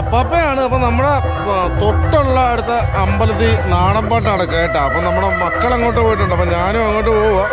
അപ്പാപ്പയാണ്. അപ്പം നമ്മുടെ തൊട്ടുള്ള അടുത്ത അമ്പലത്തിൽ നാടൻപാട്ടാണ് കേട്ടോ. അപ്പം നമ്മുടെ മക്കൾ അങ്ങോട്ട് പോയിട്ടുണ്ട്. അപ്പം ഞാനും അങ്ങോട്ട് പോവുക.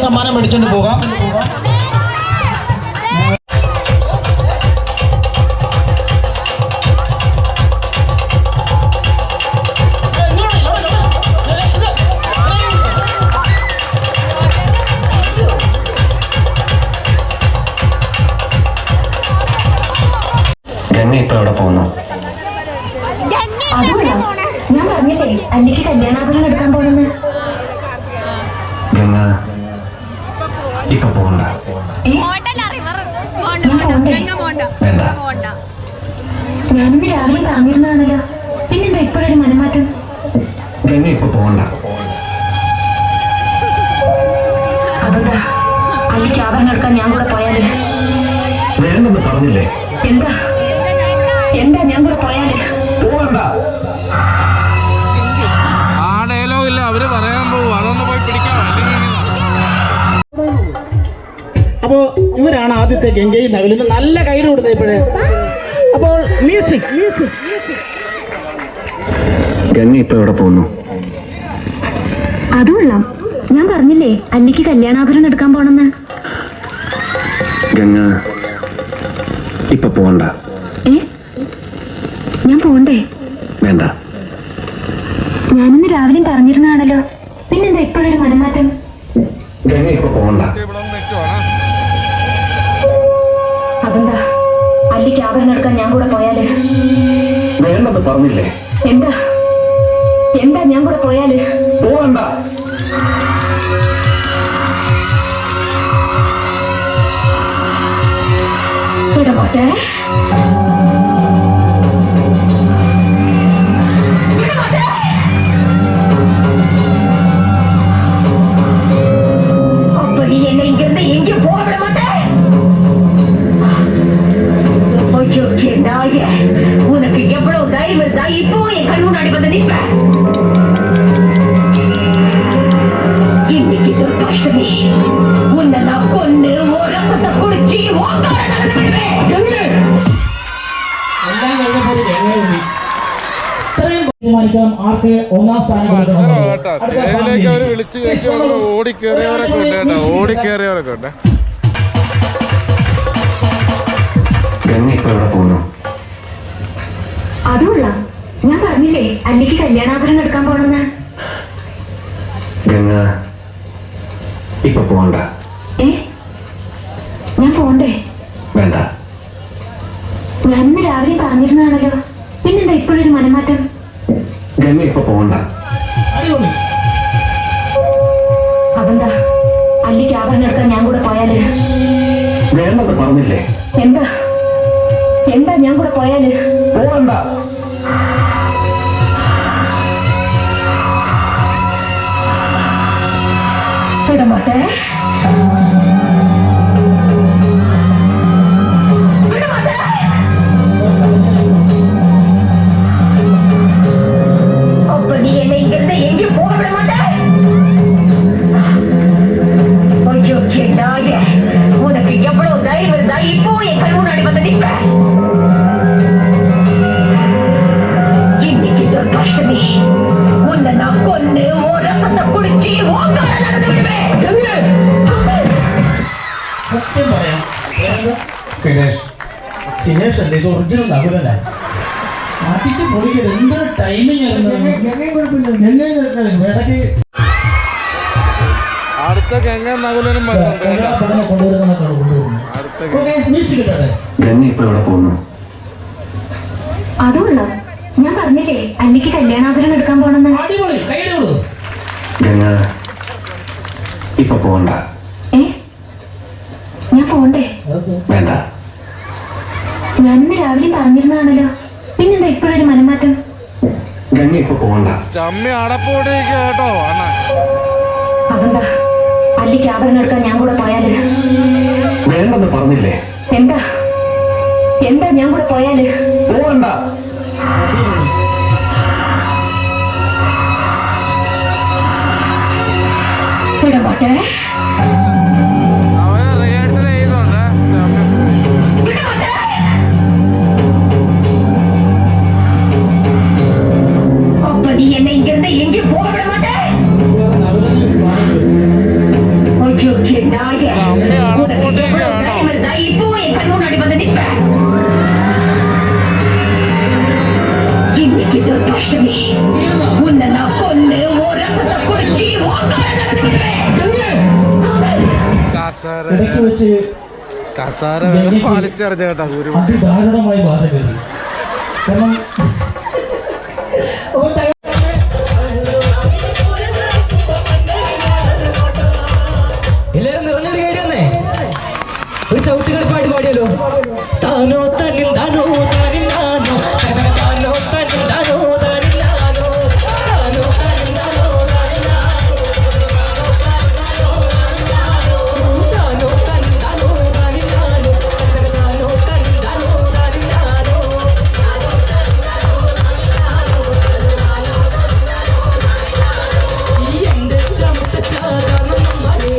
സമ്മാനം മേടിച്ചോണ്ട് പോകാം. ഇപ്പൊ എവിടെ പോകുന്നു? ഞാൻ പറഞ്ഞില്ലേ അന്നിക്ക് കല്യാണാഭരണം എടുക്കാൻ പോണെന്ന്. ഇപ്പൊ പോകണ്ട. ഞാനിന്ന് രാവിലെ പറഞ്ഞിരുന്നാണല്ലോ, പിന്നെന്താ ഇപ്പോഴൊരു മനമാറ്റം? ഇപ്പൊ പോകണ്ട. അതെന്താ അല്ലിക്ക് ആഭരണം എടുക്കാൻ ഞാൻ കൂടെ പോയാല്? വേണ്ടെന്ന് പറഞ്ഞില്ലേ? എന്താ എന്താ ഞാൻ കൂടെ പോയാല്? പോകണ്ട. ആ ഡയലോഗ് ഇല്ല, അവര് പറയാൻ പോകും, അതൊന്ന് പോയി പിടിക്കാം. അപ്പോൾ ഇവരാണ് ആദ്യത്തെ ഗംഗയും നകുലിന് നല്ല കൈഡ് കൊടുത്തത് ഇപ്പോഴേ. അപ്പോൾ മ്യൂസിക്. ഗംഗ ഇപ്പൊ എവിടെ പോകുന്നു? അതുകൊള്ളാം. ഞാൻ പറഞ്ഞില്ലേ അല്ലിക്ക് കല്യാണാഭരണം എടുക്കാൻ പോണെന്ന്. ഗംഗ ഇപ്പൊ പോകണ്ട. ഞാൻ പോണ്ടേ? വേണ്ട. ഞാനിന്ന് രാവിലെയും പറഞ്ഞിരുന്നാണല്ലോ, പിന്നെന്താ ഇപ്പോഴൊരു മനമാറ്റം? ഗംഗ ഇപ്പൊ പോകണ്ട. അതെന്താ അല്ലിക്ക് ആഭരണം എടുക്കാൻ ഞാൻ കൂടെ പോയാല്? വേണ്ടെന്ന് പറഞ്ഞില്ലേ? എന്താ എന്താ ഞാൻ കൂടെ പോയാല്? പോകണ്ട. വിടമാട്ടെ. அப்ப நீ என்ன இங்கிருந்து எங்கேயும் போக விட மாட்டேன். உனக்கு எவ்வளவு தைரியம் இருந்தா இப்போ என் கண் முன்னாடி வந்து நிற்ப? இன்னைக்கு துர்காஷ்டமி, உன்னை நான் கொண்டு ரத்தத்தை குடிச்சு நடந்து விடுவேன். എല്ലാം കഴിഞ്ഞപ്പോൾ ഗംഗയുണ്ട്. ഇത്രയും തീരുമാനിക്കണം ആർക്ക് ഒന്നാം സ്ഥാനം സ്റ്റേജിലേക്ക് അവര് വിളിച്ചു കയറ്റി ഓടിക്കേറിയവരൊക്കെ ഉണ്ട് കേട്ടോ, ഓടിക്കേറിയവരൊക്കെ ഉണ്ട്. ഗംഗ ഇപ്പൊ എവിടെ പോകുന്നു? അതുള്ള ഞാൻ പറഞ്ഞില്ലേ അല്ലിക്ക് കല്യാണാഭരണം എടുക്കാൻ പോണെന്ന്. ഗംഗ ഇപ്പൊ പോകണ്ട. ഞാൻ പോണ്ടേ? വേണ്ട. ഞാനിന്ന് രാവിലെ പറഞ്ഞിരുന്നാണല്ലോ, പിന്നെന്താ ഇപ്പോഴൊരു മനമാറ്റം? ഗംഗ ഇപ്പൊ പോകണ്ട. അടിപൊളി. അതെന്താ അല്ലിക്ക് ആഭരണം എടുക്കാൻ ഞാൻ കൂടെ പോയാല്? വേണ്ടെന്ന് പറഞ്ഞില്ലേ? എന്താ എന്താ ഞാൻ കൂടെ പോയാല്? പോകണ്ട. വിടമാട്ടെ. அப்ப நீ என்ன இங்கிருந்து எங்கேயும் போக விட மாட்டே. ஐயோ நாய, உனக்கு எவ்வளவு தைரியம் இருந்தா இப்போ என் கண் முன்னாடி வந்து நிற்ப? இன்னைக்கு துர்காஷ்டமி, உன்னை நான் கொண்டு ரத்தத்தை குடிச்சு நடந்து விடுவேன். സത്യം പറയാം, സിനേഷ് അല്ലേ ഇത് ഒറിജിനൽ നകുലനായി അടിച്ച് പൊളിക്കരുത്. എന്തൊരു ടൈമിങ് ആയിരുന്നു. ഇടയ്ക്ക് അടുത്ത ഗംഗ നകുലനും അതുള്ള ഞാൻ പറഞ്ഞില്ലേ അല്ലിക്ക് കല്യാണാഭരണം എടുക്കാൻ പോണെന്ന്. ഗംഗ ഇപ്പൊ പോകണ്ട. ഞാൻ പോണ്ടേ? വേണ്ട. ഞാനിന്ന് രാവിലെ പറഞ്ഞിരുന്നാണല്ലോ, പിന്നെന്താ ഇപ്പോഴൊരു മനമാറ്റം? ഗംഗ ഇപ്പൊ പോകണ്ട. ചമ്മി അടപ്പോടിയൊക്കെ കേട്ടോ അണ്ണ. അതെന്താ അല്ലിക്ക് ആഭരണം എടുക്കാൻ ഞാൻ കൂടെ പോയാല്? വേണ്ടെന്ന് പറഞ്ഞില്ലേ? എന്താ എന്താ ഞാൻ കൂടെ പോയാല്? പോകണ്ട. വിടമാട്ടെ. അവന് റിഹേഴ്സൽ ചെയ്യുന്നുണ്ട്. அப்ப நீ என்ன இங்கிருந்து எங்கேயும் போக விட மாட்டே. ஐயோ ഇടയ്ക്ക് വെച്ച് കസാര പാലിച്ചറിഞ്ഞ കേട്ടാ ഒരു അതിദാരുണമായി ബാധ കയറി. കാരണം എല്ലാരും നിറഞ്ഞൊരു കേടിയെന്നേ ഒരു ചവിട്ടുകൾ പാടി പാടിയല്ലോ. താനോ തന്നിൽ താനോ താനിൽ താനോ താനോ തന്നിൽ താനോ താനിൽ താനോ താനോ തന്നിൽ താനോ താനിൽ താനോ താനോ തന്നിൽ താനോ താനിൽ താനോ താനോ തന്നിൽ താനോ താനിൽ താനോ എന്റെ ചവിട്ട ചാകാനം മറേ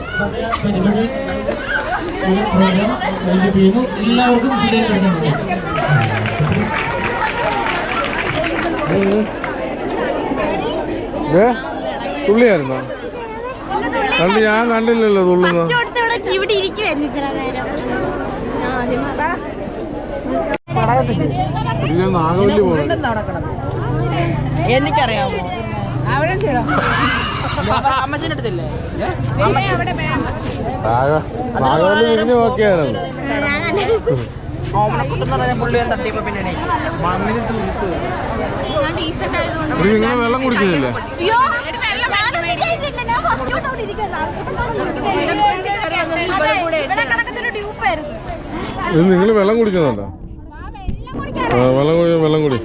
സമയം പ്രോഗ്രാം ചെയ്യുന്നു. എല്ലാവർക്കും തുള്ളിയായിരുന്നോ? കണ്ട് ഞാൻ കണ്ടില്ലല്ലോ തുള്ളുന്ന. ഇവിടെ ഇരിക്കുവായിരുന്നു ഇത്ര നേരം. നാഗവല്ലി പോകുന്നു. എനിക്കറിയാമോ അമ്മച്ചൻ്റെ അടുത്തില്ലേ നാഗവല്ലി തിരിഞ്ഞു നോക്കിയായിരുന്നു. ഓമനക്കുട്ടെന്ന് പറഞ്ഞ പുള്ളി തട്ടിയപ്പോ പിന്നെ നിങ്ങൾ വെള്ളം കുടിക്കുന്നില്ലേ? നിങ്ങൾ വെള്ളം കുടിക്കുന്നുണ്ടോ? വെള്ളം കുടി.